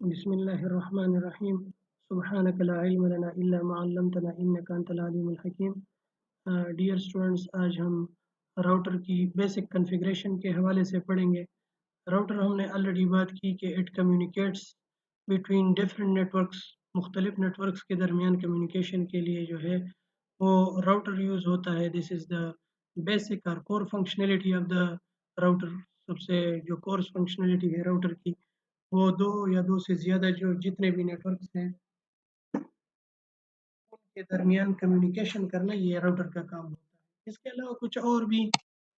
बिस्मिल्लाहिर्रहमानिर्रहीम। सुब्हानक ला इल्म लना इल्ला मा अल्लमतना इन्नका अंतल अलीमुल हकीम। डियर स्टूडेंट्स, आज हम राउटर की बेसिक कॉन्फ़िगरेशन के हवाले से पढ़ेंगे। राउटर हमने ऑलरेडी बात की कि it communicates between different networks. मुख्तलिफ नेटवर्क्स के दरमियान कम्युनिकेशन के लिए जो है वो राउटर यूज़ होता है। दिस इज़ द बेसिक और core functionality of the router. सबसे जो कोर फंक्शनैलिटी है राउटर की, वो 2 या 2 से ज़्यादा जो जितने भी नेटवर्क्स हैं, उनके दरमियान कम्युनिकेशन करना ये राउटर का काम होता है। इसके अलावा कुछ और भी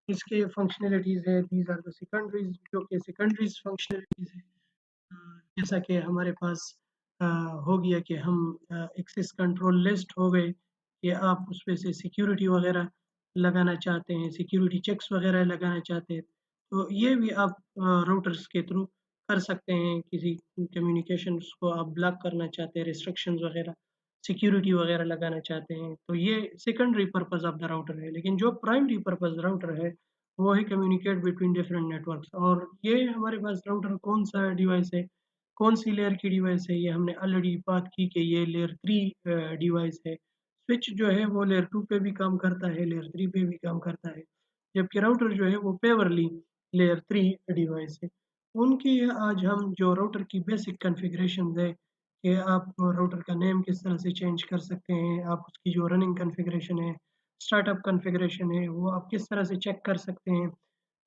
इसके फंक्शनैलिटीज़ है। दीज़ आर द सेकेंडरीज़, जो कि सेकेंडरीज़ फंक्शनैलिटीज़ है। जैसा कि हमारे पास अ, हो गया कि हम एक्सेस कंट्रोल लिस्ट हो गए कि आप उसपे से सिक्योरिटी वगैरह लगाना चाहते हैं, सिक्योरिटी चेक्स वगैरह लगाना चाहते हैं, तो ये भी आप राउटर्स के थ्रू कर सकते हैं। किसी कम्युनिकेशंस को आप ब्लॉक करना चाहते हैं, रिस्ट्रिक्शंस वगैरह, सिक्योरिटी वगैरह लगाना चाहते हैं, तो ये secondary purpose of the router है। लेकिन जो प्राइमरी पर्पस राउटर है, वो है कम्युनिकेट बिटवीन डिफरेंट नेटवर्क्स। और ये हमारे पास राउटर कौन सा डिवाइस है, कौन सी लेयर की डिवाइस है, ये हमने ऑलरेडी बात की कि ये लेयर 3 डिवाइस है। स्विच जो है वो लेयर 2 पे भी काम करता है, लेयर 3 पे भी काम करता है, जबकि राउटर जो है वो पेवरली लेयर 3 डिवाइस है। उनकी आज हम जो राउटर की बेसिक कॉन्फ़िगरेशंस है कि आप राउटर का नेम किस तरह से चेंज कर सकते हैं, आप उसकी जो रनिंग कॉन्फ़िगरेशन है, स्टार्टअप कॉन्फ़िगरेशन है, वो आप किस तरह से चेक कर सकते हैं,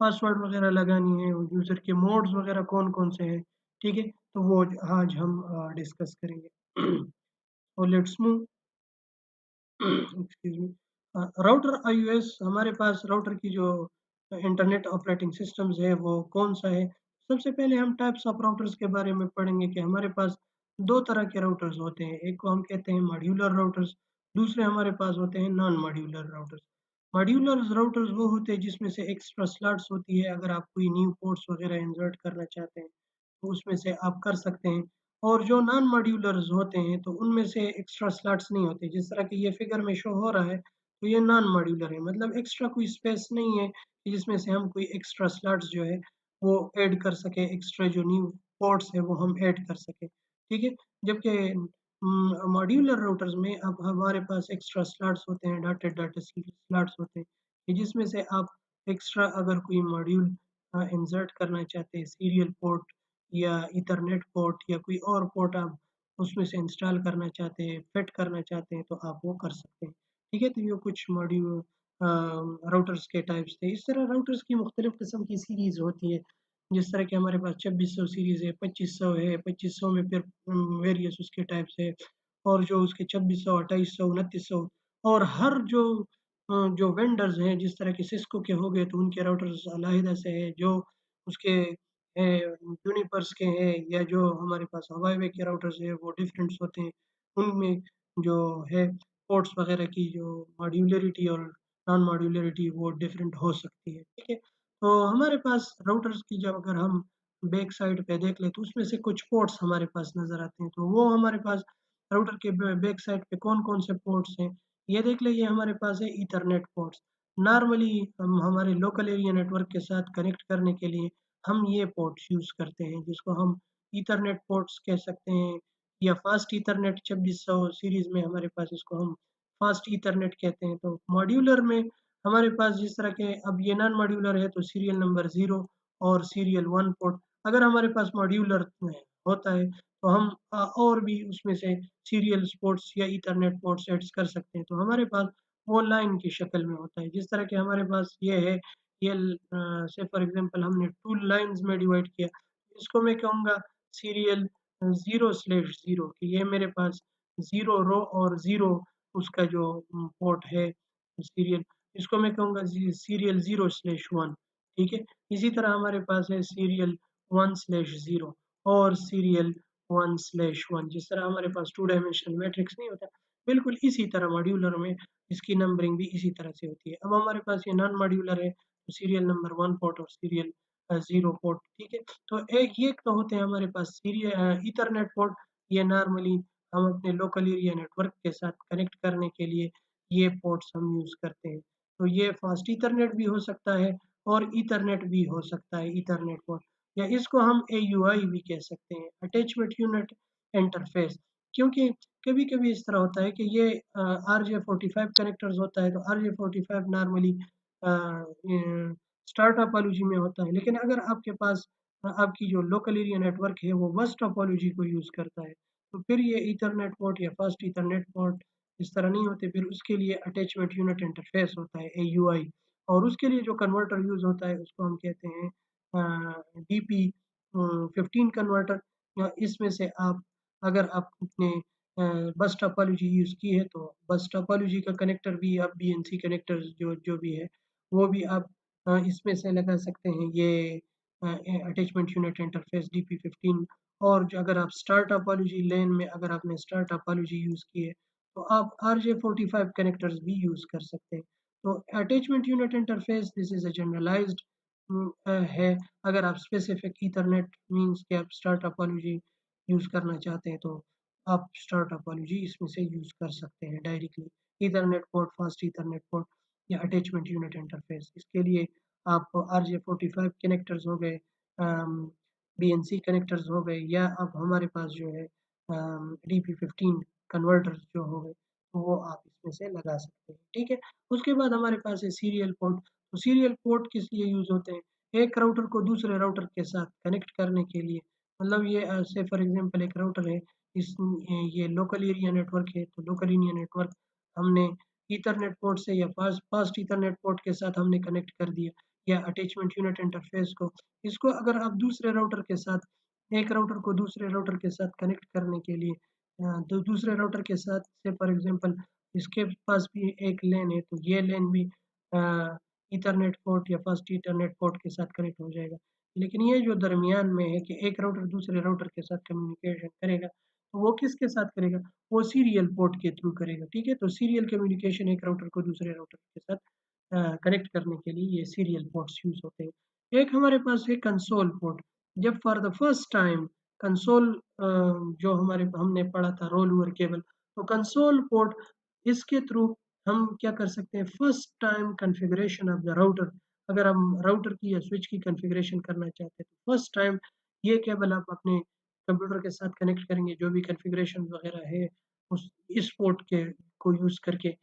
पासवर्ड वगैरह लगानी है, यूज़र के मोड्स वगैरह कौन-कौन से हैं, ठीक है? तो वो आज हम डिस्कस करेंगे। तो let's move. Excuse me. Router iOS, हमारे पास राउटर की जो इंटरनेट ऑपरेटिंग सिस्टम्स है वो कौन-सा है? सबसे पहले हम टाइप्स ऑफ राउटर्स के बारे में पढ़ेंगे कि हमारे पास 2 तरह के राउटर्स होते हैं। एक को हम कहते हैं मॉड्यूलर राउटर्स, दूसरे हमारे पास होते हैं non modular routers. Modular routers वो होते हैं जिसमें से एक्स्ट्रा स्लॉट्स होती है, अगर आप कोई न्यू पोर्ट्स वगैरह इंसर्ट करना चाहते हैं, तो उसमें से आप कर सकते हैं। और जो नॉन मॉड्यूलर्स होते हैं, तो उनमें से एक्स्ट्रा स्लॉट्स नहीं होते। जिस तरह की ये फिगर में शो हो रहा है, तो ये नॉन मॉड्यूलर है, मतलब एक्स्ट्रा कोई स्पेस नहीं है कि जिसमें से हम कोई एक्स्ट्रा स्लॉट्स जो है वो ऐड कर सकें, एक्स्ट्रा जो न्यू पोर्ट्स है वो हम ऐड कर सकें, ठीक है? जबकि मॉड्यूलर राउटर्स में अब हमारे पास एक्स्ट्रा स्लॉट्स होते हैं, डॉटेड डॉटेड स्लॉट्स होते हैं, कि जिसमें से आप एक्स्ट्रा अगर कोई मॉड्यूल इंसर्ट करना चाहते हैं, सीरियल पोर्ट या ईथरनेट पोर्ट या कोई और पोर्ट आप उसमें से इंस्टॉल करना चाहते हैं, फिट करना चाहते हैं, तो आप वो कर सकते हैं। ठीक है? तो ये कुछ राउटर्स के टाइप्स थे। इस तरह राउटर्स की मुख्तलिफ़ किस्म की सीरीज़ होती है। जिस तरह के हमारे पास 2600 सीरीज़ है, 2500 है, 2500 में फिर वेरियस उसके टाइप्स है, और जो उसके 2600, 2800, 2900, और हर जो वेंडर्स हैं, जिस तरह के सिस्को के हो गए, तो उनके राउटर्स अलहदा से है, जो उसके यूनिपर्स के हैं, या जो हमारे पास हवावे के राउटर्स हैं, वो डिफरेंट्स होते हैं। उनमें जो है पोर्ट्स वगैरह की जो मॉड्यूलरिटी और नॉन मॉड्यूलरिटी वो डिफरेंट हो सकती है, ठीक है? तो हमारे पास राउटर्स की जब अगर हम बैक साइड पे देख लें, तो उसमें से कुछ पोर्ट्स हमारे पास नज़र आते हैं। तो वो हमारे पास राउटर के बैक साइड पे कौन-कौन से पोर्ट्स हैं, ये देख लें। ये हमारे पास है ईथरनेट पोर्ट्स। नॉर्मली हम हमारे लोकल एरिया नेटवर्क के साथ कनेक्ट करने के लिए हम ये पोर्ट्स यूज़ करते हैं, जिसको हम ईथरनेट पोर्ट्स कह सकते हैं, या फास्ट ईथरनेट 2600 सीरीज़ में हमारे पास इसको हम फास्ट ईथरनेट कहते हैं। तो मॉड्यूलर में हमारे पास जिस तरह के, अब ये नॉन मॉड्यूलर है, तो सीरियल नंबर 0 और सीरियल 1 पोर्ट। अगर हमारे पास मॉड्यूलर होता है, तो हम और भी उसमें से सीरियल पोर्ट्स या ईथरनेट पोर्ट्स ऐड कर सकते हैं। तो हमारे पास वो लाइन की शक्ल में होता है। जिस तरह के हमारे पास ये है, ये से फॉर एग्ज़ाम्पल हमने 2 लाइन्स में डिवाइड किया, इसको मैं कहूँगा सीरियल 0/0, कि ये मेरे पास 0 रो और 0 उसका जो पोर्ट है सीरियल, इसको मैं कहूँगा सीरियल 0/1, ठीक है? इसी तरह हमारे पास है सीरियल 1/0 और सीरियल 1/1। जिस तरह हमारे पास 2 डायमेंशनल मैट्रिक्स नहीं होता, बिल्कुल इसी तरह मॉड्यूलर में इसकी नंबरिंग भी इसी तरह से होती है। अब हमारे पास ये नॉन मॉड्यूलर है, तो सीरियल नंबर 1 पोर्ट और सीरियल 0 पोर्ट, ठीक है? तो एक ये तो होते हैं हमारे पास ईथरनेट पोर्ट। ये नॉर्मली हम अपने लोकल एरिया नेटवर्क के साथ कनेक्ट करने के लिए ये पोर्ट्स हम यूज़ करते हैं। तो ये फास्ट ईथरनेट भी हो सकता है और ईथरनेट भी हो सकता है, ईथरनेट पोर्ट। या इसको हम एयूआई भी कह सकते हैं, अटैचमेंट यूनिट इंटरफेस। क्योंकि कभी-कभी इस तरह होता है कि ये RJ45 कनेक्टर्स होता है, तो RJ45 नॉर्मली स्टार टोपोलॉजी में होता है, लेकिन अगर आपके पास आपकी जो लोकल एरिया नेटवर्क है वो बस टोपोलॉजी को यूज़ करता है, तो फिर ये ईथरनेट पोर्ट या फास्ट ईथरनेट पोर्ट इस तरह नहीं होते, फिर उसके लिए अटैचमेंट यूनिट इंटरफेस होता है एयूआई। और उसके लिए जो कन्वर्टर यूज़ होता है उसको हम कहते हैं डीपी 15 कन्वर्टर। या इसमें से आप अगर आप अपने बस टोपोलॉजी यूज़ की है तो बस टोपोलॉजी का कनेक्टर भी आप बीएनसी कनेक्टर्स जो जो भी है वो भी आप इसमें से लगा सकते हैं, ये अटैचमेंट यूनिट इंटरफेस डीपी 15। और जो अगर आप स्टार टोपोलॉजी लेन में अगर आपने स्टार टोपोलॉजी यूज़ की है तो आप RJ45 कनेक्टर्स भी यूज़ कर सकते हैं। तो attachment unit interface this is a generalized है। अगर आप स्पेसिफिक ईथरनेट मीन्स कि आप स्टार टोपोलॉजी यूज़ करना चाहते हैं तो आप स्टार टोपोलॉजी इसमें से यूज़ कर सकते हैं directly. Ethernet port, fast Ethernet port या अटैचमेंट यूनिट इंटरफेस, इसके लिए आप RJ45 कनेक्टर्स हो गए, बीएनसी कनेक्टर्स हो गए, या अब हमारे पास जो है DP15 कन्वर्टर्स जो हो गए, तो वो आप इसमें से लगा सकते हैं, ठीक है? उसके बाद हमारे पास है सीरियल पोर्ट। तो सीरियल पोर्ट किस लिए यूज़ होते हैं? एक राउटर को दूसरे राउटर के साथ कनेक्ट करने के लिए। मतलब ये से फॉर एग्ज़ाम्पल एक राउटर है, ये लोकल एरिया नेटवर्क है, तो लोकल एरिया नेटवर्क हमने ईथरनेट पोर्ट से या फास्ट ईथरनेट पोर्ट के साथ हमने कनेक्ट कर दिया, या अटैचमेंट यूनिट इंटरफेस को। इसको अगर आप दूसरे राउटर के साथ, एक राउटर को दूसरे राउटर के साथ कनेक्ट करने के लिए दूसरे राउटर के साथ से फॉर एग्ज़ाम्पल इसके पास भी एक LAN है, तो ये LAN भी ईथरनेट पोर्ट या फास्ट ईथरनेट पोर्ट के साथ कनेक्ट हो जाएगा। लेकिन ये जो दरमियान में है कि एक राउटर दूसरे राउटर के साथ कम्युनिकेशन करेगा, तो वो किसके साथ करेगा? वो सीरियल पोर्ट के थ्रू करेगा, ठीक है? तो सीरियल कम्युनिकेशन एक राउटर को दूसरे राउटर के साथ कनेक्ट करने के लिए ये सीरियल पोर्ट्स यूज़ होते हैं। एक हमारे पास है कंसोल पोर्ट। जब for the first time console जो हमारे हमने पढ़ा था रोल ओवर केबल, तो कंसोल पोर्ट इसके थ्रू हम क्या कर सकते हैं, first time configuration of the router. अगर हम राउटर की या स्विच की कॉन्फ़िगरेशन करना चाहते हैं, तो फर्स्ट टाइम ये केबल आप अपने कंप्यूटर के साथ कनेक्ट करेंगे, जो भी कॉन्फ़िगरेशन वगैरह है, उस इस पोर्ट के को यूज़ करके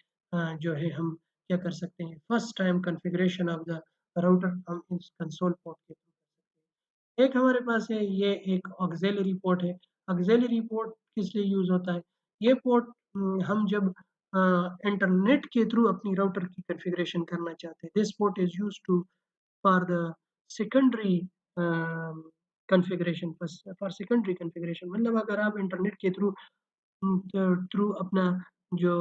जो है हम क्या कर सकते हैं, first time configuration of the router हम इस कंसोल पोर्ट के थ्रू कर सकते हैं। एक हमारे पास है, ये एक ऑक्सिलरी पोर्ट है। ऑक्सिलरी पोर्ट किस लिए यूज़ होता है? ये पोर्ट हम जब इंटरनेट के थ्रू अपनी राउटर की कॉन्फ़िगरेशन करना चाहते हैं, this port is used to for the secondary configuration, बस फॉर सेकेंडरी कॉन्फ़िगरेशन, मतलब अगर आप इंटरनेट के थ्रू थ्रू अपना जो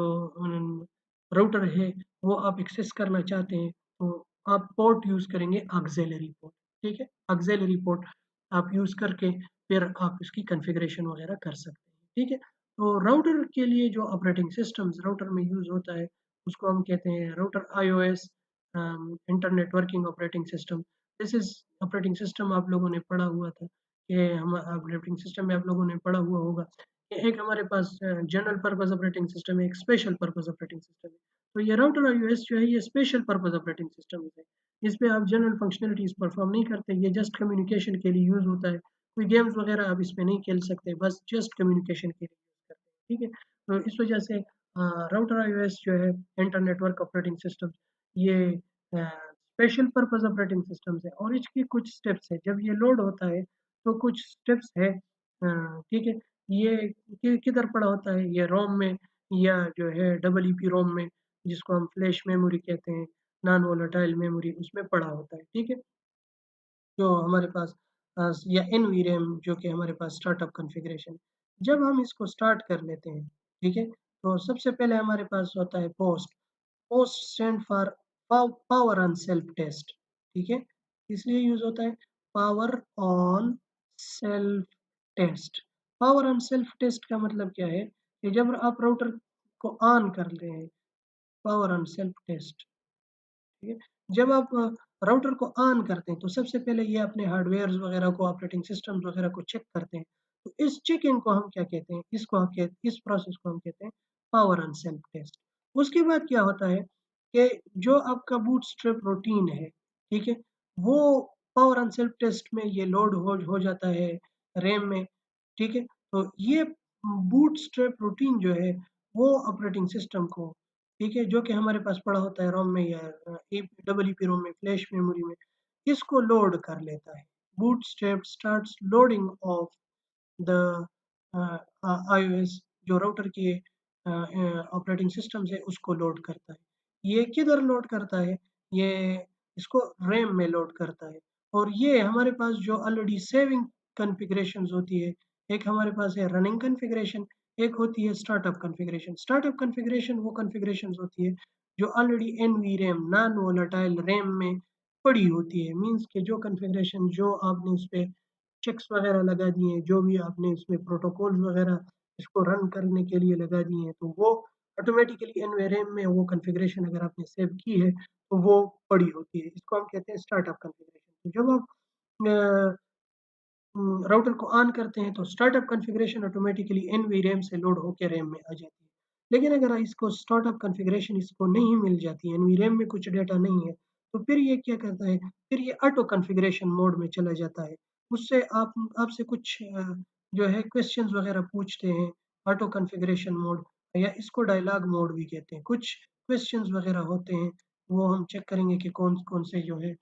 राउटर है वो आप एक्सेस करना चाहते हैं, तो आप पोर्ट यूज़ करेंगे ऑक्सिलरी पोर्ट, ठीक है? ऑक्सिलरी पोर्ट आप यूज़ करके फिर आप इसकी कॉन्फ़िगरेशन वगैरह कर सकते हैं, ठीक है? तो राउटर के लिए जो ऑपरेटिंग सिस्टम्स राउटर में यूज़ होता है, उसको हम कहते हैं router iOS, internet working operating system. This is operating system आप लोगों ने पढ़ा हुआ था, कि हम ऑपरेटिंग सिस्टम में आप लोगों ने पढ़ा हुआ होगा एक हमारे पास जनरल पर्पस ऑपरेटिंग सिस्टम है, एक स्पेशल पर्पस ऑपरेटिंग सिस्टम है। तो ये राउटर आईओएस जो है ये स्पेशल पर्पस ऑपरेटिंग सिस्टम है। इसमें आप जनरल फंक्शनलिटीज़ परफॉर्म नहीं करते, ये जस्ट कम्युनिकेशन के लिए यूज़ होता है। कोई गेम्स वगैरह आप इसमें नहीं खेल सकते, बस जस्ट कम्युनिकेशन के लिए यूज़ करते हैं, ठीक है? तो इस वजह से राउटर आईओएस जो है इंटर नेटवर्क ऑपरेटिंग सिस्टम, ये स्पेशल पर्पस ऑपरेटिंग सिस्टम्स है, और इसके कुछ स्टेप्स हैं। जब ये लोड होता है तो कुछ स्टेप्स है, ठीक है? ये किधर पड़ा होता है, ये रोम में या जो है डबल ईपी रोम में, जिसको हम फ्लैश मेमोरी कहते हैं, नॉन वोलेटाइल मेमोरी, उसमें पड़ा होता है, ठीक है? जो हमारे पास या एनवीरैम जो कि हमारे पास स्टार्टअप कॉन्फ़िगरेशन। जब हम इसको स्टार्ट कर लेते हैं, ठीक है? तो सबसे पहले हमारे पास होता है POST. POST stand for power on self test, ठीक है? इसलिए यूज़ होता है power on self test. Power on self test का मतलब क्या है? कि जब आप राउटर को ऑन कर रहे हैं, पावर ऑन सेल्फ टेस्ट, ठीक है? जब आप राउटर को ऑन करते हैं, तो सबसे पहले ये अपने हार्डवेयर्स वगैरह को, ऑपरेटिंग सिस्टम्स वगैरह को चेक करते हैं। तो इस चेक-इन को हम क्या कहते हैं? इसको हम कह इस प्रोसेस को हम कहते हैं पावर ऑन सेल्फ टेस्ट। उसके बाद क्या होता है कि जो आपका बूटस्ट्रैप रूटीन है, ठीक है? वो पावर ऑन सेल्फ टेस्ट में ये लोड हो जाता है रैम में, ठीक है? तो ये बूटस्ट्रैप रूटीन जो है वो ऑपरेटिंग सिस्टम को, ठीक है, जो कि हमारे पास पड़ा होता है रोम में या डबल ईपी रोम में, फ्लैश मेमोरी में, इसको लोड कर लेता है। Bootstrap starts loading of the iOS, जो राउटर के ऑपरेटिंग सिस्टम है उसको लोड करता है। ये किधर लोड करता है? ये इसको रैम में लोड करता है। और ये हमारे पास जो ऑलरेडी सेविंग कॉन्फ़िगरेशंस होती है, एक हमारे पास है रनिंग कॉन्फ़िगरेशन, एक होती है स्टार्टअप कॉन्फ़िगरेशन। स्टार्टअप कॉन्फ़िगरेशन वो कॉन्फ़िगरेशंस होती है जो ऑलरेडी एनवीरैम नॉन वोलेटाइल रैम में पड़ी होती है। मीन्स कि जो कॉन्फ़िगरेशन जो आपने उसपे चेक्स वगैरह लगा दिए हैं, जो भी आपने इसमें प्रोटोकॉल्स वगैरह इसको रन करने के लिए लगा दिए हैं, तो वो ऑटोमेटिकली एनवीरैम में वो कॉन्फ़िगरेशन अगर आपने सेव की है, तो वो पड़ी होती है। इसको हम कहते हैं स्टार्टअप कॉन्फ़िगरेशन। तो जब आप राउटर को ऑन करते हैं तो स्टार्टअप कॉन्फ़िगरेशन ऑटोमेटिकली एनवीरैम से लोड होके रैम में आ जाती है। लेकिन अगर इसको स्टार्टअप कॉन्फ़िगरेशन इसको नहीं मिल जाती है, एनवीरैम में कुछ डेटा नहीं है, तो फिर ये क्या करता है, फिर ये ऑटो कॉन्फ़िगरेशन मोड में चला जाता है। उससे आप आपसे कुछ जो है क्वेश्चंस वगैरह पूछते हैं, ऑटो कॉन्फ़िगरेशन मोड या इसको डायलॉग मोड भी कहते हैं। कुछ क्वेश्चंस वगैरह होते हैं, वो हम चेक करेंगे कि कौन-कौन से जो है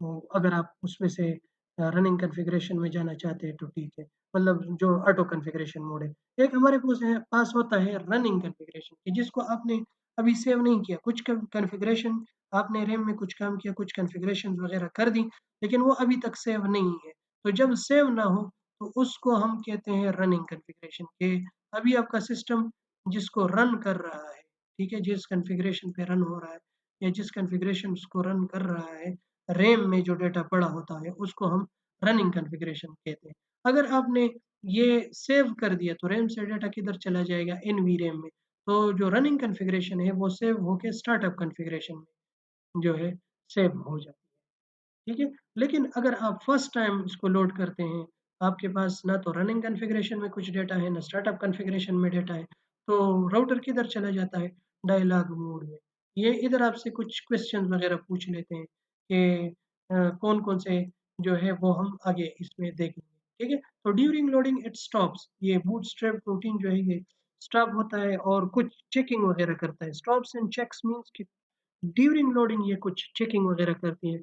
वो अगर आप उसमें से रनिंग कॉन्फ़िगरेशन में जाना चाहते हैं तो ठीक है, मतलब जो ऑटो कॉन्फ़िगरेशन मोड है। एक हमारे पास होता है रनिंग कॉन्फ़िगरेशन कि जिसको आपने अभी सेव नहीं किया। कुछ कॉन्फ़िगरेशन आपने रैम में कुछ काम किया, कुछ कॉन्फ़िगरेशंस वगैरह कर दी, लेकिन वो अभी तक सेव नहीं है। तो जब सेव ना हो, तो उसको हम कहते हैं रनिंग कॉन्फ़िगरेशन कि अभी आपका सिस्टम जिसको रन कर रहा है, ठीक है? जिस कॉन्फ़िगरेशन पे रन हो रहा है या जिस कॉन्फ़िगरेशन उसको रन कर रहा है, रैम में जो डेटा पड़ा होता है, उसको हम रनिंग कॉन्फ़िगरेशन कहते हैं। अगर आपने ये सेव कर दिया तो रैम से डेटा किधर चला जाएगा? एनवीरैम में। तो जो रनिंग कॉन्फ़िगरेशन है वो सेव होके स्टार्टअप कॉन्फ़िगरेशन में जो है सेव हो जाती है, ठीक है? लेकिन अगर आप फर्स्ट टाइम इसको लोड करते हैं, आपके पास ना तो रनिंग कॉन्फ़िगरेशन में कुछ डेटा है, ना स्टार्टअप कॉन्फ़िगरेशन में डेटा है, तो राउटर किधर चला जाता है? डायलॉग मोड में। ये इधर आपसे कुछ क्वेश्चंस वगैरह पूछ लेते हैं कि कौन-कौन से जो है वो हम आगे इसमें देखेंगे, ठीक है? तो ड्यूरिंग लोडिंग इट स्टॉप्स, ये बूटस्ट्रैप रूटीन जो है ये स्टॉप होता है और कुछ चेकिंग वगैरह करता है। स्टॉप्स एंड चेक्स मीन्स कि ड्यूरिंग लोडिंग ये कुछ चेकिंग वगैरह करती है।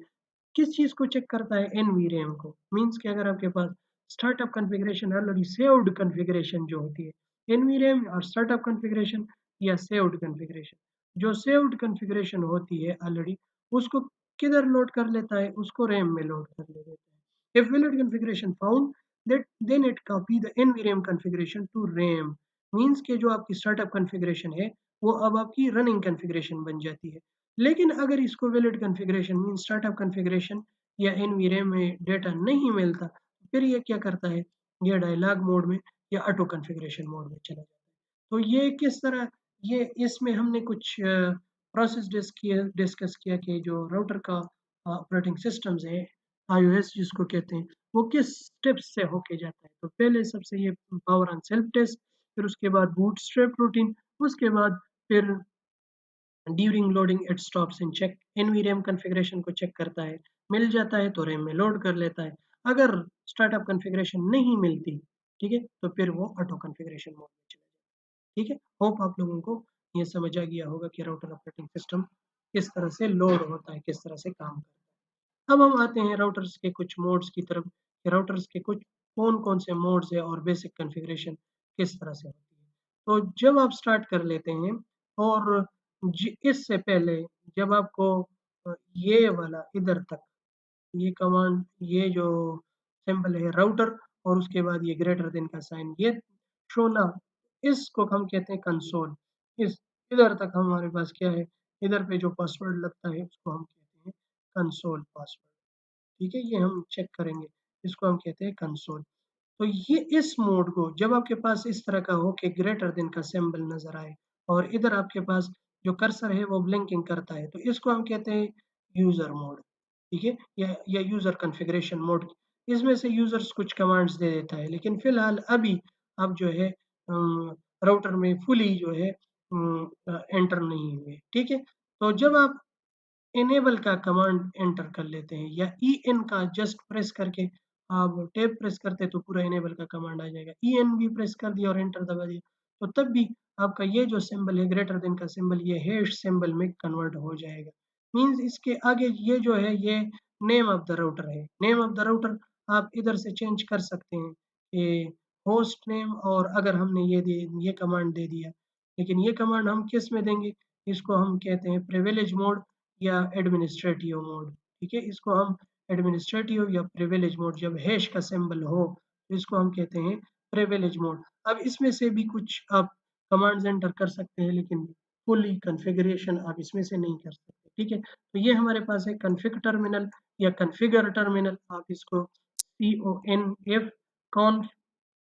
किस चीज़ को चेक करता है? एनवीरैम को। मीन्स कि अगर आपके पास startup configuration already saved configuration जो होती है, एनवीरैम और स्टार्टअप कॉन्फ़िगरेशन या सेव्ड कॉन्फ़िगरेशन। जो सेव्ड कॉन्फ़िगरेशन होती है ऑलरेडी, उसको किधर लोड कर लेता है? उसको रैम में लोड कर ले देता है। If valid configuration found that then it copy the NVRAM configuration to RAM. Means कि जो आपकी स्टार्टअप कॉन्फ़िगरेशन है, वो अब आपकी रनिंग कॉन्फ़िगरेशन बन जाती है। लेकिन अगर इसको valid configuration means startup configuration या एनवीरैम में डेटा नहीं मिलता, फिर ये क्या करता है? ये डायलॉग मोड में या ऑटो कॉन्फ़िगरेशन मोड में चला जाता है। तो ये किस तरह, ये इसमें हमने कुछ प्रोसेस डिस्कस किया कि जो राउटर का ऑपरेटिंग सिस्टम्स है, आईओएस जिसको कहते हैं, वो किस स्टेप्स से होके जाता है। तो पहले सबसे ये पावर ऑन सेल्फ टेस्ट, फिर उसके बाद बूटस्ट्रैप रूटीन, उसके बाद फिर during loading it stops and check, NVRAM configuration को चेक करता है, मिल जाता है तो रैम में लोड कर लेता है। अगर स्टार्टअप कॉन्फ़िगरेशन नहीं मिलती, ठीक है? तो फिर वो ऑटो कॉन्फ़िगरेशन मोड में चला जाता है, ठीक है? होप आप लोगों को ये समझ आ गया होगा कि राउटर ऑपरेटिंग सिस्टम किस तरह से लोड होता है, किस तरह से काम करता है। अब हम आते हैं राउटर्स के कुछ मोड्स की तरफ, कि राउटर्स के कुछ कौन-कौन से मोड्स हैं और बेसिक कॉन्फ़िगरेशन किस तरह से होती है। तो जब आप स्टार्ट कर लेते हैं और इससे पहले जब आपको ये वाला इधर तक, ये कमांड, ये जो सिंबल है राउटर और उसके बाद ये ग्रेटर देन का साइन, ये शो ना, इसको हम कहते हैं कंसोल। इस इधर तक हमारे पास क्या है? इधर पे जो पासवर्ड लगता है उसको हम कहते हैं कंसोल पासवर्ड, ठीक है? ये हम चेक करेंगे, इसको हम कहते हैं कंसोल। तो ये इस मोड को जब आपके पास इस तरह का हो कि ग्रेटर देन का सिंबल नज़र आए और इधर आपके पास जो कर्सर है वो ब्लिंकिंग करता है, तो इसको हम कहते हैं यूज़र मोड, ठीक है? या यूज़र कॉन्फ़िगरेशन मोड। इसमें से यूज़र्स कुछ कमांड्स दे देता है, लेकिन फ़िलहाल अभी आप जो है राउटर में फुली जो है एंटर नहीं हुए, ठीक है? तो जब आप इनेबल का कमांड एंटर कर लेते हैं या EN का जस्ट प्रेस करके आप टैब प्रेस करते हैं तो पूरा इनेबल का कमांड आ जाएगा। EN भी प्रेस कर दिया और एंटर दबा दिया तो तब भी आपका ये जो सिंबल है ग्रेटर देन का सिंबल ये हैश सिंबल में कन्वर्ट हो जाएगा। मीन्स इसके आगे ये जो है ये नेम ऑफ द राउटर है। नेम ऑफ द राउटर आप इधर से चेंज कर सकते हैं कि होस्ट नेम और अगर हमने ये कमांड दे दिया, लेकिन ये कमांड हम किस में देंगे? इसको हम कहते हैं प्रिविलेज मोड या एडमिनिस्ट्रेटिव मोड। ठीक है, इसको हम एडमिनिस्ट्रेटिव या प्रिविलेज मोड जब हैश का सिंबल हो तो इसको हम कहते हैं प्रिविलेज मोड। अब इसमें से भी कुछ आप कमांड्स एंटर कर सकते हैं लेकिन फुली कॉन्फ़िगरेशन आप इसमें से नहीं कर सकते। ठीक है, तो ये हमारे पास है कॉन्फ़िग टर्मिनल या कॉन्फ़िगर टर्मिनल। आप इसको CONF कॉन्फ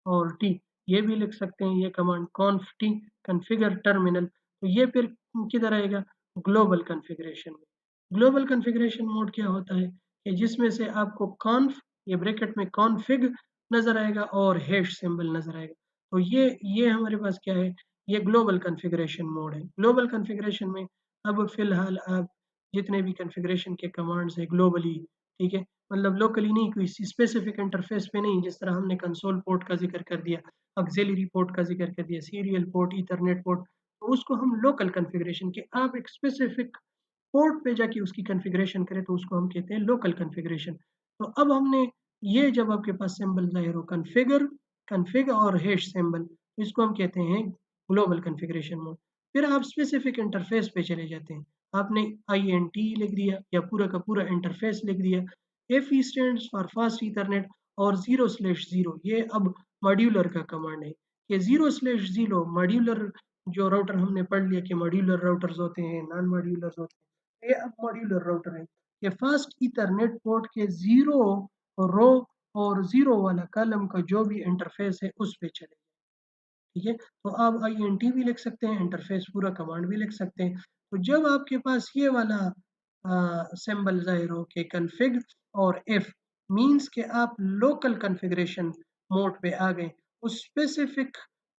और टी ये भी लिख सकते हैं। ये कमांड कॉन्फ टी कॉन्फ़िगर टर्मिनल तो ये फिर किधर आएगा? ग्लोबल कॉन्फ़िगरेशन में। ग्लोबल कॉन्फ़िगरेशन मोड क्या होता है कि जिसमें से आपको कॉन्फ ये ब्रैकेट में कॉन्फ़िग नज़र आएगा और हैश सिंबल नज़र आएगा। तो ये हमारे पास क्या है? ये ग्लोबल कॉन्फ़िगरेशन मोड है। ग्लोबल कॉन्फ़िगरेशन में अब फ़िलहाल आप जितने भी कॉन्फ़िगरेशन के कमांड्स हैं ग्लोबली, ठीक है? मतलब लोकली नहीं, कोई स्पेसिफिक इंटरफ़ेस पे नहीं, जिस तरह हमने कंसोल पोर्ट का ज़िक्र कर दिया, ऑक्सिलरी पोर्ट का ज़िक्र कर दिया, सीरियल पोर्ट, ईथरनेट पोर्ट, तो उसको हम लोकल कॉन्फ़िगरेशन के आप एक स्पेसिफिक पोर्ट पे जाके उसकी कॉन्फ़िगरेशन करें तो उसको हम कहते हैं लोकल कॉन्फ़िगरेशन। तो अब हमने ये जब आपके पास सिंबल ज़ाहिर हो कॉन्फ़िगर, कॉन्फ़िग और हैश सिंबल, इसको हम कहते हैं ग्लोबल कॉन्फ़िगरेशन मोड। फिर आप स्पेसिफिक इंटरफ़ेस पे चले जाते हैं। आपने INT लिख दिया या पूरा का पूरा इंटरफ़ेस लिख दिया। FE stands for fast Ethernet और 0/0 ये अब मॉड्यूलर का कमांड है। ये 0/0 मॉड्यूलर जो राउटर हमने पढ़ लिया कि मॉड्यूलर राउटर्स होते हैं, नॉन मॉड्यूलर होते हैं। ये अब मॉड्यूलर राउटर है। ये फास्ट ईथरनेट पोर्ट के 0 रो और 0 वाला कॉलम का जो भी इंटरफ़ेस है उस पे चले। ठीक है, तो आप INT भी लिख सकते हैं, इंटरफ़ेस पूरा कमांड भी लिख सकते हैं। तो जब आपके पास ये वाला सिंबल ज़ाहिर हो कि कॉन्फ़िग और इफ मीन्स कि आप लोकल कॉन्फ़िगरेशन मोड पे आ गए, उस स्पेसिफिक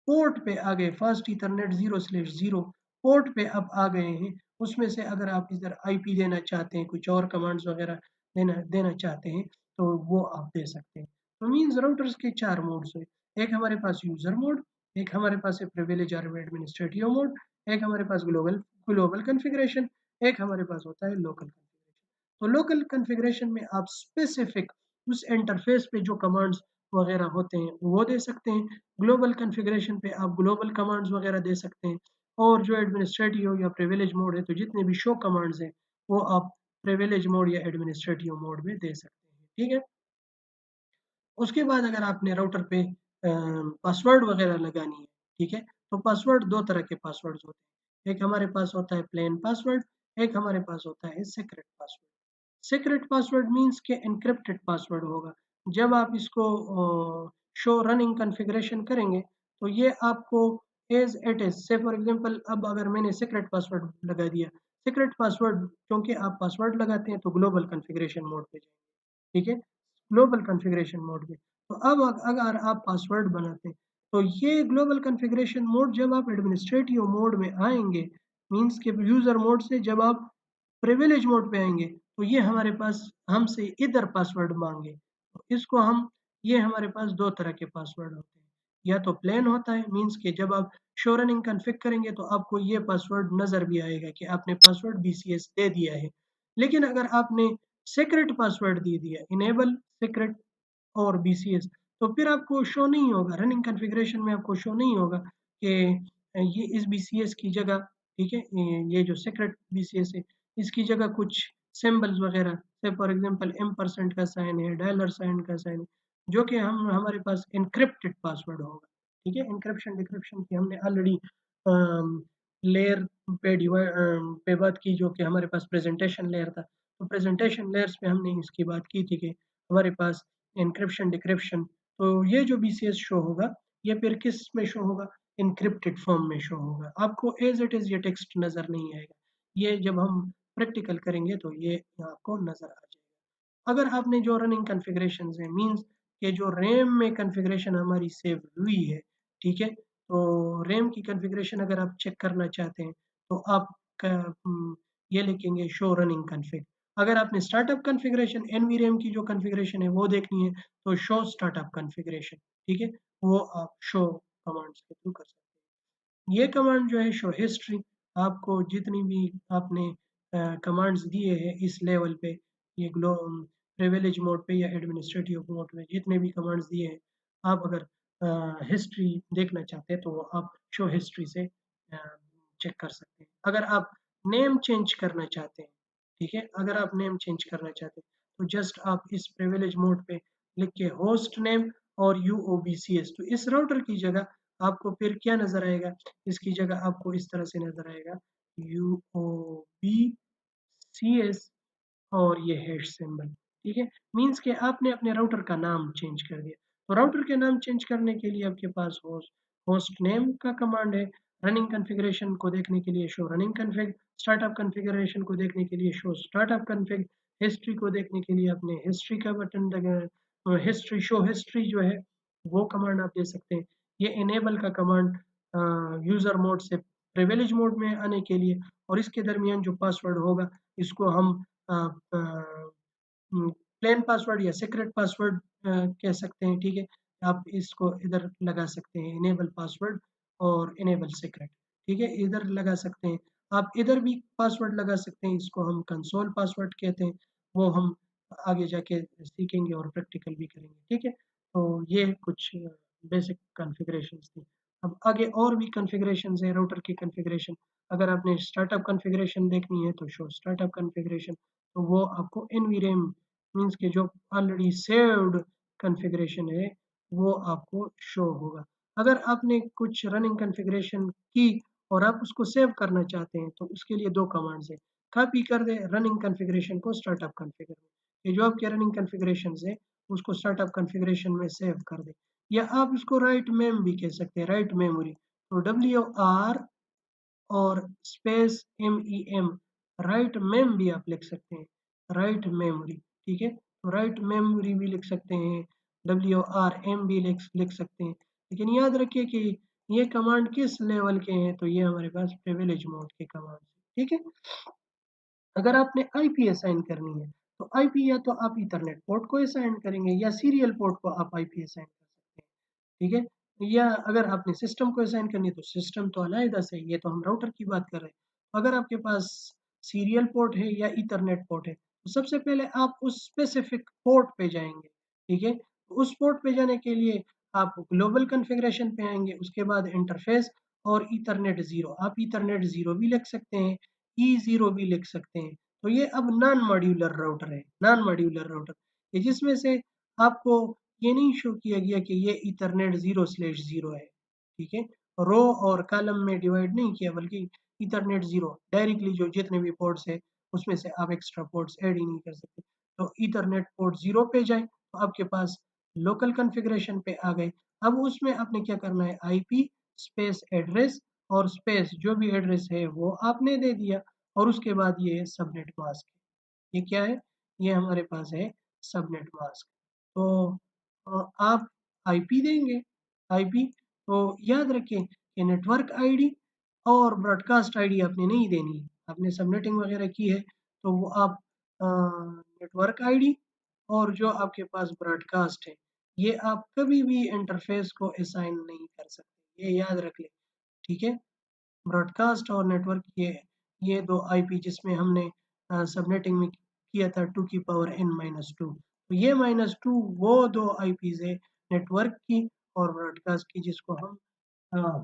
पोर्ट पे आ गए, फास्ट ईथरनेट 0/0 पोर्ट पे आप आ गए हैं। उसमें से अगर आप इधर IP देना चाहते हैं, कुछ और कमांड्स वगैरह देना देना चाहते हैं, तो वो आप दे सकते हैं। तो मीन्स राउटर्स के 4 मोड्स हैं। एक हमारे पास यूज़र मोड, एक हमारे पास है प्रिविलेज और एडमिनिस्ट्रेटिव मोड, एक हमारे पास ग्लोबल ग्लोबल कॉन्फ़िगरेशन, एक हमारे पास होता है लोकल कॉन्फ़िगरेशन। तो लोकल कॉन्फ़िगरेशन में आप स्पेसिफिक उस इंटरफ़ेस पे जो कमांड्स वगैरह होते हैं वो दे सकते हैं। ग्लोबल कॉन्फ़िगरेशन पे आप ग्लोबल कमांड्स वगैरह दे सकते हैं और जो एडमिनिस्ट्रेटिव या प्रिविलेज मोड है तो जितने भी शो कमांड्स हैं वो आप प्रिविलेज मोड या एडमिनिस्ट्रेटिव मोड में दे सकते हैं। ठीक है? उसके बाद अगर आपने राउटर पे पासवर्ड वगैरह लगानी है, ठीक है? तो पासवर्ड 2 तरह के पासवर्ड्स होते हैं। एक हमारे पास होता है प्लेन पासवर्ड, एक हमारे पास होता है secret password. Secret password means के एन्क्रिप्टेड पासवर्ड होगा। जब आप इसको शो रनिंग कॉन्फ़िगरेशन करेंगे, तो ये आपको एज़ इट इज़ से फॉर एग्ज़ाम्पल अब अगर मैंने सीक्रेट पासवर्ड लगा दिया, सीक्रेट पासवर्ड क्योंकि आप पासवर्ड लगाते हैं तो ग्लोबल कॉन्फ़िगरेशन मोड पे जाएँगे, ठीक है? ग्लोबल कॉन्फ़िगरेशन मोड में। तो अब अगर आप पासवर्ड बनाते हैं, तो ये ग्लोबल कॉन्फ़िगरेशन मोड जब आप एडमिनिस्ट्रेटिव मोड में आएँगे, मीन्स के यूज़र मोड से जब आप प्रिविलेज मोड पे आएँगे, तो ये हमारे पास हमसे इधर पासवर्ड माँगे। तो इसको हम ये हमारे पास 2 तरह के पासवर्ड होते हैं। या तो प्लेन होता है मीन्स कि जब आप शो रनिंग कॉन्फ़िग करेंगे तो आपको ये पासवर्ड नज़र भी आएगा कि आपने पासवर्ड BCS दे दिया है। लेकिन अगर आपने सीक्रेट पासवर्ड दे दिया, इनेबल सीक्रेट और BCS तो फिर आपको शो नहीं होगा, रनिंग कॉन्फ़िगरेशन में आपको शो नहीं होगा कि ये इस BCS की जगह, ठीक है? ये जो सीक्रेट BCS है, इसकी जगह कुछ सिंबल्स वगैरह से फॉर एग्ज़ाम्पल एम्परसेंड का साइन है, डॉलर साइन का साइन है, जो कि हम हमारे पास एन्क्रिप्टेड पासवर्ड होगा, ठीक है? एन्क्रिप्शन-डिक्रिप्शन की हमने ऑलरेडी लेयर पे बात की जो कि हमारे पास प्रेज़ेंटेशन लेयर था। तो प्रेज़ेंटेशन लेयर्स पे हमने इसकी बात की थी कि हमारे पास एन्क्रिप्शन डिक्रिप्शन तो ये जो BCS शो होगा, ये फिर किस में शो होगा? एन्क्रिप्टेड फॉर्म में शो होगा। आपको एज़ इट इज़ ये टेक्स्ट नज़र नहीं आएगा। ये जब हम प्रैक्टिकल करेंगे तो ये आपको नज़र आ जाएगा। अगर आपने जो रनिंग कॉन्फ़िगरेशंस हैं मीन्स के जो रैम में कॉन्फ़िगरेशन हमारी सेव हुई है, ठीक है? तो रैम की कॉन्फ़िगरेशन अगर आप चेक करना चाहते हैं, तो आप क उम, ये लिखेंगे शो रनिंग कॉन्फ़िग। अगर आपने स्टार्टअप कॉन्फ़िगरेशन एनवीरेम की जो कॉन्फ़िगरेशन है वो देखनी है तो शो स्टार्टअप कॉन्फ़िगरेशन, ठीक है? वो आप शो कमांड्स के थ्रू कर सकते हैं। ये कमांड जो है शो हिस्ट्री, आपको जितनी भी आपने कमांड्स दिए हैं इस लेवल पे, ये प्रिविलेज मोड पे या एडमिनिस्ट्रेटिव मोड में जितने भी कमांड्स दिए हैं, आप अगर हिस्ट्री देखना चाहते हैं तो वो आप शो हिस्ट्री से चेक कर सकते हैं। अगर आप नेम चेंज करना चाहते हैं, ठीक है? अगर आप नेम चेंज करना चाहते हैं तो जस्ट आप इस प्रिविलेज मोड पे लिख के होस्ट नेम और यूओबीसीएस, तो इस राउटर की जगह आपको फिर क्या नज़र आएगा? इसकी जगह आपको इस तरह से नज़र आएगा यूओबीसीएस और ये हैश सिंबल, ठीक है? मीन्स कि आपने अपने राउटर का नाम चेंज कर दिया। तो राउटर के नाम चेंज करने के लिए आपके पास होस्ट नेम का कमांड है, रनिंग कॉन्फ़िगरेशन को देखने के लिए show running config, startup configuration को देखने के लिए शो स्टार्टअप कॉन्फ़िग, हिस्ट्री को देखने के लिए आपने हिस्ट्री का बटन हिस्ट्री शो हिस्ट्री जो है वो कमांड आप दे सकते हैं। ये इनेबल का कमांड यूज़र मोड से प्रिविलेज मोड में आने के लिए, और इसके दरमियान जो पासवर्ड होगा इसको हम प्लेन पासवर्ड या सीक्रेट पासवर्ड कह सकते हैं, ठीक है? आप इसको इधर लगा सकते हैं इनेबल पासवर्ड और इनेबल सीक्रेट, ठीक है? इधर लगा सकते हैं। आप इधर भी पासवर्ड लगा सकते हैं, इसको हम कंसोल पासवर्ड कहते हैं, वो हम आगे जाके सीखेंगे और प्रैक्टिकल भी करेंगे, ठीक है? तो ये कुछ बेसिक कॉन्फ़िगरेशंस थी। अब आगे और भी कॉन्फ़िगरेशंस हैं राउटर की कॉन्फ़िगरेशन। अगर आपने स्टार्टअप कॉन्फ़िगरेशन देखनी है तो शो स्टार्टअप कॉन्फ़िगरेशन, तो वो आपको एनवीरेम मीन्स के जो ऑलरेडी सेव्ड कॉन्फ़िगरेशन है वो आपको शो होगा। अगर आपने कुछ रनिंग कॉन्फ़िगरेशन की और आप उसको सेव करना चाहते हैं तो उसके लिए 2 कमांड्स हैं। कॉपी कर दें रनिंग कॉन्फ़िगरेशन को स्टार्टअप कॉन्फ़िगर में। ये जो आपके रनिंग कॉन्फ़िगरेशंस है उसको स्टार्टअप कॉन्फ़िगरेशन में सेव कर दें। या आप इसको राइट मेम भी कह सकते हैं, राइट मेमोरी। तो डब्ल्यू-आर और स्पेस MEM, राइट मेम भी आप लिख सकते हैं, राइट मेमोरी, ठीक है? तो राइट मेमोरी भी लिख सकते हैं, WRM भी लिख सकते हैं। लेकिन याद रखिए कि ये कमांड किस लेवल के हैं, तो ये हमारे पास प्रिविलेज मोड के कमांड हैं, ठीक है? अगर आपने आईपी असाइन करनी है, तो आईपी या तो आप ईथरनेट पोर्ट को असाइन करेंगे या सीरियल पोर्ट को आप आईपी असाइन कर सकते हैं, ठीक है? या अगर आपने सिस्टम को असाइन करनी है तो सिस्टम तो अलग से, ये तो हम राउटर की बात कर रहे हैं। अगर आपके पास सीरियल पोर्ट है या ईथरनेट पोर्ट है, तो सबसे पहले आप उस स्पेसिफिक पोर्ट पे जाएँगे, ठीक है? उस पोर्ट पे जाने के लिए आप ग्लोबल कॉन्फ़िगरेशन पे आएँगे, उसके बाद इंटरफ़ेस और ईथरनेट 0, आप ईथरनेट 0 भी लिख सकते हैं, E0 भी लिख सकते हैं। तो ये अब नॉन मॉड्यूलर राउटर है, नॉन मॉड्यूलर राउटर, ये जिसमें से आपको ये नहीं शो किया गया कि ये ईथरनेट 0/0 है, ठीक है? रो और कॉलम में डिवाइड नहीं किया बल्कि ईथरनेट 0 डायरेक्टली जो जितने भी पोर्ट्स हैं, उसमें से आप एक्स्ट्रा पोर्ट्स ऐड ही नहीं कर सकते। तो ईथरनेट पोर्ट 0 पे जाएँ, तो आपके पास लोकल कॉन्फ़िगरेशन पे आ गए। अब उसमें आपने क्या करना है, आईपी स्पेस एड्रेस और स्पेस जो भी एड्रेस है वो आपने दे दिया, और उसके बाद ये सबनेट मास्क, ये क्या है? ये हमारे पास है सबनेट मास्क। तो आप आईपी देंगे, आईपी, तो याद रखें कि नेटवर्क आईडी और ब्रॉडकास्ट आईडी आपने नहीं देनी है। आपने सबनेटिंग वगैरह की है तो वो आप नेटवर्क आईडी और जो आपके पास ब्रॉडकास्ट है, ये आप कभी भी इंटरफ़ेस को असाइन नहीं कर सकते, ये याद रख लें, ठीक है? ब्रॉडकास्ट और नेटवर्क, ये 2 आईपी जिसमें हमने सबनेटिंग में किया था 2 की पावर n-2, तो ये -2 वो 2 आईपीज़ है नेटवर्क की और ब्रॉडकास्ट की जिसको हम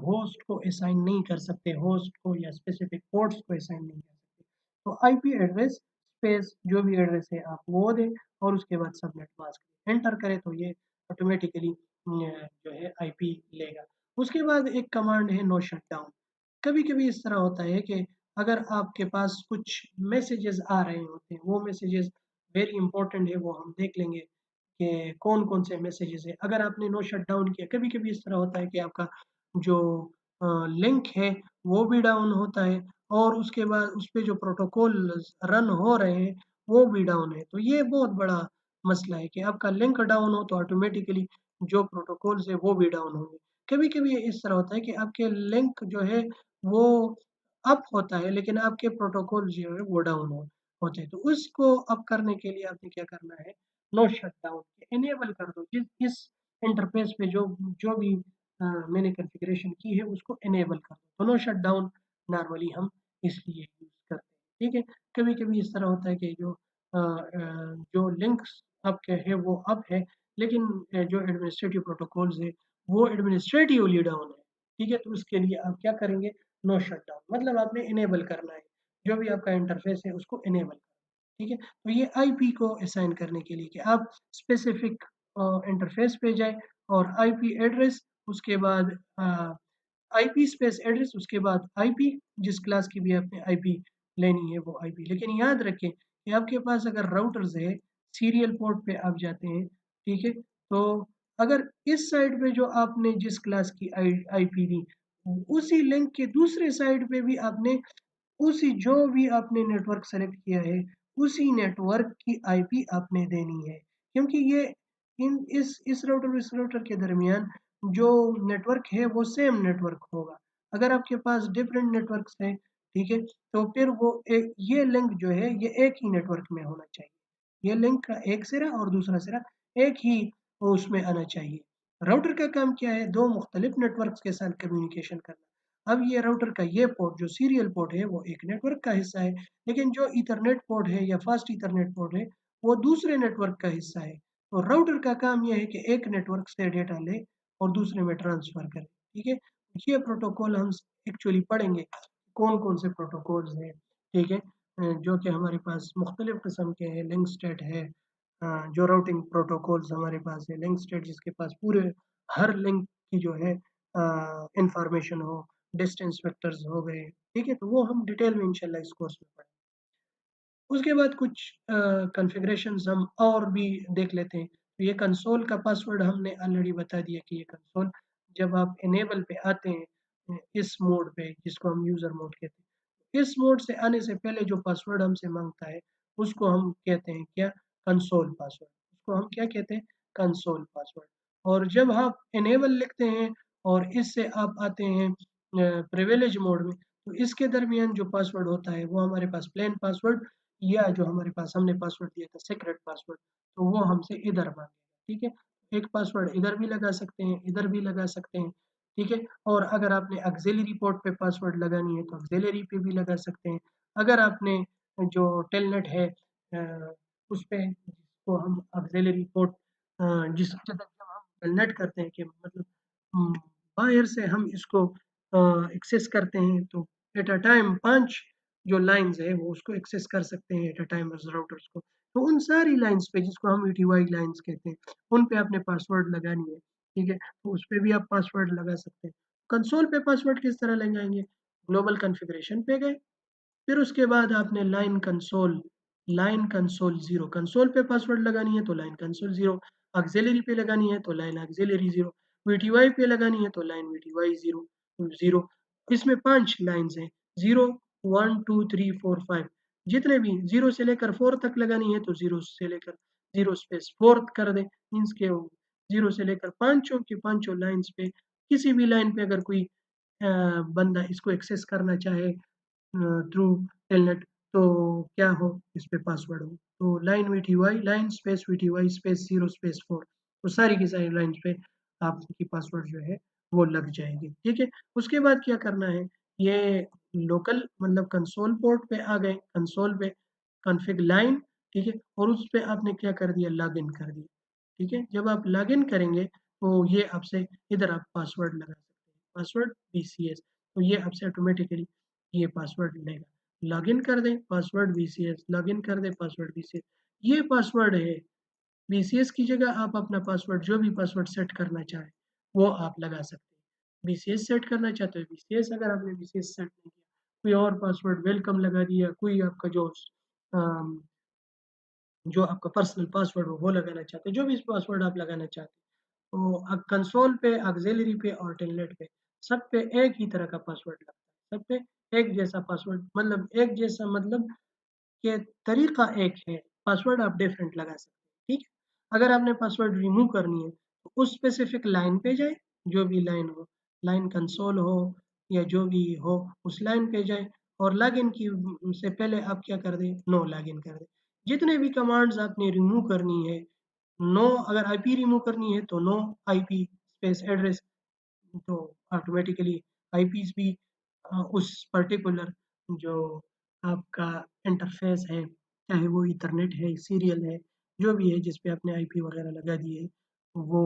होस्ट को असाइन नहीं कर सकते, होस्ट को या स्पेसिफिक पोर्ट्स को असाइन नहीं कर सकते। तो आईपी एड्रेस स्पेस जो भी एड्रेस है आप वो दें और उसके बाद सबनेट मास्क एंटर करें तो ये ऑटोमेटिकली जो है आईपी लेगा। उसके बाद एक कमांड है नो शटडाउन। कभी-कभी इस तरह होता है कि अगर आपके पास कुछ मैसेजेस आ रहे होते हैं, वो मैसेजेस वेरी इंपॉर्टेंट है, वो हम देख लेंगे कि कौन-कौन से मैसेजेस हैं। अगर आपने नो शटडाउन किया, कभी-कभी इस तरह होता है कि आपका जो लिंक है वो भी डाउन होता है और उसके बाद उसपे जो प्रोटोकॉल रन हो रहे हैं वो भी डाउन है। तो ये बहुत बड़ा मसला है कि आपका लिंक डाउन हो तो ऑटोमेटिकली जो प्रोटोकॉल्स है वो भी डाउन होंगे। कभी-कभी इस तरह होता है कि आपके लिंक जो है वो अप होता है लेकिन आपके प्रोटोकॉल जो है वो डाउन होते हैं। तो उसको अप करने के लिए आपने क्या करना है, नो शटडाउन इनेबल कर दो। जिस इस इंटरफेस पे जो जो भी मैंने कॉन्फ़िगरेशन की है उसको इनेबल कर दो। तो नो शटडाउन नॉर्मली हम इसलिए यूज़ करते हैं, ठीक है? कभी-कभी इस तरह होता है कि जो लिंक्स आपके है वो अप है, लेकिन जो एडमिनिस्ट्रेटिव प्रोटोकॉल्स है वो एडमिनिस्ट्रेटिवली डाउन है, ठीक है? तो उसके लिए आप क्या करेंगे, नो शटडाउन मतलब आपने इनेबल करना है, जो भी आपका इंटरफेस है उसको इनेबल करना है, ठीक है? तो ये आईपी को असाइन करने के लिए कि आप स्पेसिफिक इंटरफेस पे जाएँ और आईपी एड्रेस उसके बाद आईपी स्पेस एड्रेस उसके बाद आईपी जिस क्लास की भी आपने आईपी लेनी है वो आईपी। लेकिन याद रखें कि आपके पास अगर राउटर्स है, सीरियल पोर्ट पे आप जाते हैं, ठीक है? तो अगर इस साइड पे जो आपने जिस क्लास की आईपी दी, उसी लिंक के दूसरे साइड पे भी आपने उसी जो भी आपने नेटवर्क सेलेक्ट किया है, उसी नेटवर्क की आईपी आपने देनी है। क्योंकि ये इन इस राउटर और इस राउटर के दरमियान जो नेटवर्क है वो सेम नेटवर्क होगा। अगर आपके पास डिफरेंट नेटवर्क्स हैं, ठीक है? तो फिर वो एक ये लिंक जो है ये एक ही नेटवर्क में होना चाहिए। ये लिंक का एक सिरा और दूसरा सिरा एक ही उसमें आना चाहिए। राउटर का काम क्या है? 2 मुख्तलिफ नेटवर्क्स के साथ कम्युनिकेशन करना। अब ये राउटर का ये पोर्ट जो सीरियल पोर्ट है वो एक नेटवर्क का हिस्सा है, लेकिन जो ईथरनेट पोर्ट है या फास्ट ईथरनेट पोर्ट है वो दूसरे नेटवर्क का हिस्सा है। तो राउटर का काम ये है कि एक नेटवर्क से डेटा ले और दूसरे में ट्रांसफर करे, ठीक है? ये प्रोटोकॉल हम एक्चुअली पढ़ेंगे, कौन-कौन से प्रोटोकॉल्स हैं, ठीक है? जो कि हमारे पास मुख्तलिफ किस्म के हैं, लिंक स्टेट है, जो राउटिंग प्रोटोकॉल्स हमारे पास है, लिंक स्टेट जिसके पास पूरे हर लिंक की जो है इंफॉर्मेशन हो, डिस्टेंस वेक्टर्स हो गए, ठीक है? तो वो हम डिटेल में इंशाल्लाह इस कोर्स में पढ़ेंगे। उसके बाद कुछ कॉन्फ़िगरेशंस हम और भी देख लेते हैं। तो ये कंसोल का पासवर्ड हमने ऑलरेडी बता दिया कि ये कंसोल जब आप इनेबल पे आते हैं इस मोड पे जिसको हम यूज़र मोड कहते हैं। इस मोड से आने से पहले जो पासवर्ड हमसे माँगता है, उसको हम कहते हैं क्या? Console password. उसको हम क्या कहते हैं? Console password. और जब आप इनेबल लिखते हैं और इससे आप आते हैं प्रिविलेज मोड में, तो इसके दरमियान जो पासवर्ड होता है, वो हमारे पास प्लेन पासवर्ड या जो हमारे पास हमने पासवर्ड दिया था सीक्रेट पासवर्ड, तो वो हमसे इधर माँगेगा, ठीक है? एक पासवर्ड इधर भी लगा सकते हैं, इधर भी लगा सकते हैं, ठीक है? और अगर आपने ऑक्सिलियरी पोर्ट पे पासवर्ड लगानी है, तो ऑक्सिलियरी पे भी लगा सकते हैं। अगर आपने जो टेलनेट है उस पे जिसको हम ऑक्सिलियरी पोर्ट जिसकी जगह जब हम टेलनेट करते हैं कि मतलब उम, बाहर से हम इसको एक्सेस करते हैं, तो एट अ टाइम 5 जो लाइन्स है वो उसको एक्सेस कर सकते हैं एट अ टाइम उस राउटर्स को। तो उन सारी लाइन्स पे जिसको हम वीटीवाई लाइन्स कहते हैं, उन पे आपने पासवर्ड लगानी है, ठीक है? तो उस पे भी आप पासवर्ड लगा सकते हैं। कंसोल पे पासवर्ड किस तरह लगाएँगे? ग्लोबल कॉन्फ़िगरेशन पे गए, फिर उसके बाद आपने लाइन कंसोल 0 कंसोल पे पासवर्ड लगानी है तो लाइन कंसोल 0, ऑक्सिलियरी पे लगानी है तो लाइन ऑक्सिलियरी 0, वीटीवाई पे लगानी है तो लाइन वीटीवाई 0 0 इसमें 5 लाइन्स हैं 0, 1, 2, 3, 4, 5 जितने भी 0 से लेकर 4 तक लगानी है तो 0 से लेकर 0 स्पेस 4 कर दें मीन्स के 0 से लेकर पाँचों के पाँचों लाइन्स पे किसी भी लाइन पे अगर कोई बंदा इसको एक्सेस करना चाहे थ्रू टेलनेट तो क्या हो इस पे पासवर्ड हो तो line VTY line space VTY space 0 space 4 तो सारी की सारी लाइन्स पे आपकी पासवर्ड जो है वो लग जाएगी, ठीक है? उसके बाद क्या करना है ये लोकल मतलब कंसोल पोर्ट पे आ गए, कंसोल पे कॉन्फ़िग लाइन, ठीक है? और उस पे आपने क्या कर दिया लॉगिन कर दिया, ठीक है? जब आप लॉगिन करेंगे तो ये आपसे इधर आप पासवर्ड लगा सकते हैं, पासवर्ड बीसीएस तो ये आपसे ऑटोमेटिकली ये पासवर्ड लेगा। लॉगिन कर दें, पासवर्ड बीसीएस, लॉगिन कर दें, पासवर्ड बीसीएस। ये पासवर्ड है, बीसीएस की जगह आप अपना पासवर्ड जो भी पासवर्ड सेट करना चाहें, वो आप लगा सकते हैं। बीसीएस सेट करना चाहते हो बीसीएस, अगर आपने बीसीएस सेट नहीं किया, कोई और पासवर्ड वेलकम लगा दिया, कोई आपका अम, जो आपका पर्सनल पासवर्ड हो वो लगाना चाहते हैं, जो भी पासवर्ड आप लगाना चाहते हैं। तो अब कंसोल पे, ऑक्सिलियरी पे और टेलनेट पे, सब पे एक ही तरह का पासवर्ड लगता है। सब पे एक जैसा पासवर्ड मतलब एक जैसा मतलब कि तरीका एक है, पासवर्ड आप डिफरेंट लगा सकते हैं, ठीक है? अगर आपने पासवर्ड रिमूव करनी है, तो उस स्पेसिफिक लाइन पे जाएँ, जो भी लाइन हो, लाइन कंसोल हो या जो भी हो, उस लाइन पे जाएँ और लॉगिन की से पहले आप क्या कर दें, नो लॉगिन कर दें। जितने भी कमांड्स आपने रिमूव करनी है, नो अगर आईपी रिमूव करनी है तो नो आईपी स्पेस एड्रेस, तो ऑटोमेटिकली आईपीस भी उस पर्टिकुलर जो आपका इंटरफ़ेस है, चाहे वो ईथरनेट है, सीरियल है, जो भी है जिस पे आपने आईपी वगैरह लगा दी है, वो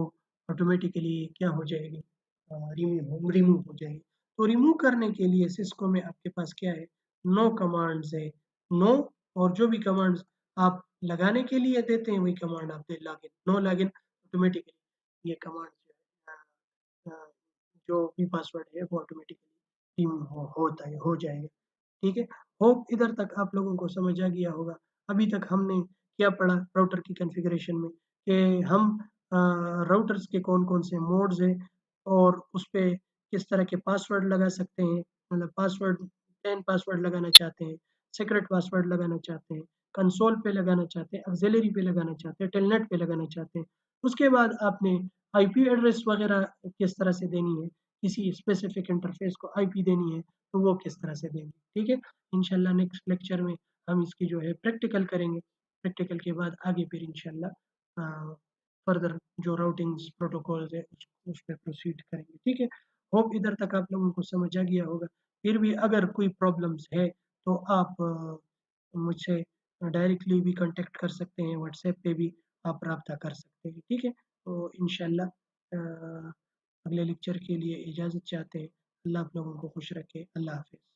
ऑटोमेटिकली क्या हो जाएगी, रिमूव हो जाएगी। तो रिमूव करने के लिए सिस्को में आपके पास क्या है, नो कमांड्स है, नो और जो भी कमांड्स आप लगाने के लिए देते हैं वही कमांड आप दे लॉगिन, नो लॉगिन ऑटोमेटिकली ये कमांड जो है अ, जो भी पासवर्ड है वो ऑटोमेटिकली होता है, हो जाएगा। ठीक है? होप इधर तक आप लोगों को समझ आ गया होगा। अभी तक हमने क्या पढ़ा राउटर की कॉन्फ़िगरेशन में कि हम राउटर्स के कौन-कौन से मोड्स हैं और उसपे किस तरह के पासवर्ड लगा सकते हैं। मतलब पासवर्ड प्लेन पासवर्ड लगाना चाहते हैं, सीक्रेट पासवर्ड लगाना चाहते हैं, कंसोल पे लगाना चाहते हैं, ऑक्सिलियरी पे लगाना चाहते हैं, टेलनेट पे लगाना चाहते हैं। उसके बाद आपने आईपी एड्रेस वगैरह किस तरह से देनी है, किसी स्पेसिफिक इंटरफ़ेस को आईपी देनी है, तो वो किस तरह से देंगे। ठीक है? इंशाल्लाह नेक्स्ट लेक्चर में हम इसकी जो है प्रैक्टिकल करेंगे। प्रैक्टिकल के बाद आगे फिर इंशाल्लाह फर्दर जो राउटिंग्स प्रोटोकॉल्स है उस पे प्रोसीड करेंगे। ठीक है? होप इधर तक आप लोगों को समझ आ गया होगा। फिर भी अगर कोई प्रॉब्लम्स है तो आप मुझसे डायरेक्टली भी कॉन्टैक्ट कर सकते हैं, व्हाट्सएप पे भी आप राब्ता कर सकते हैं। ठीक है? तो इंशाल्लाह अगले लेक्चर के लिए इजाज़त चाहते हैं। अल्लाह आप लोगों को खुश रखे। अल्लाह हाफ़िज़।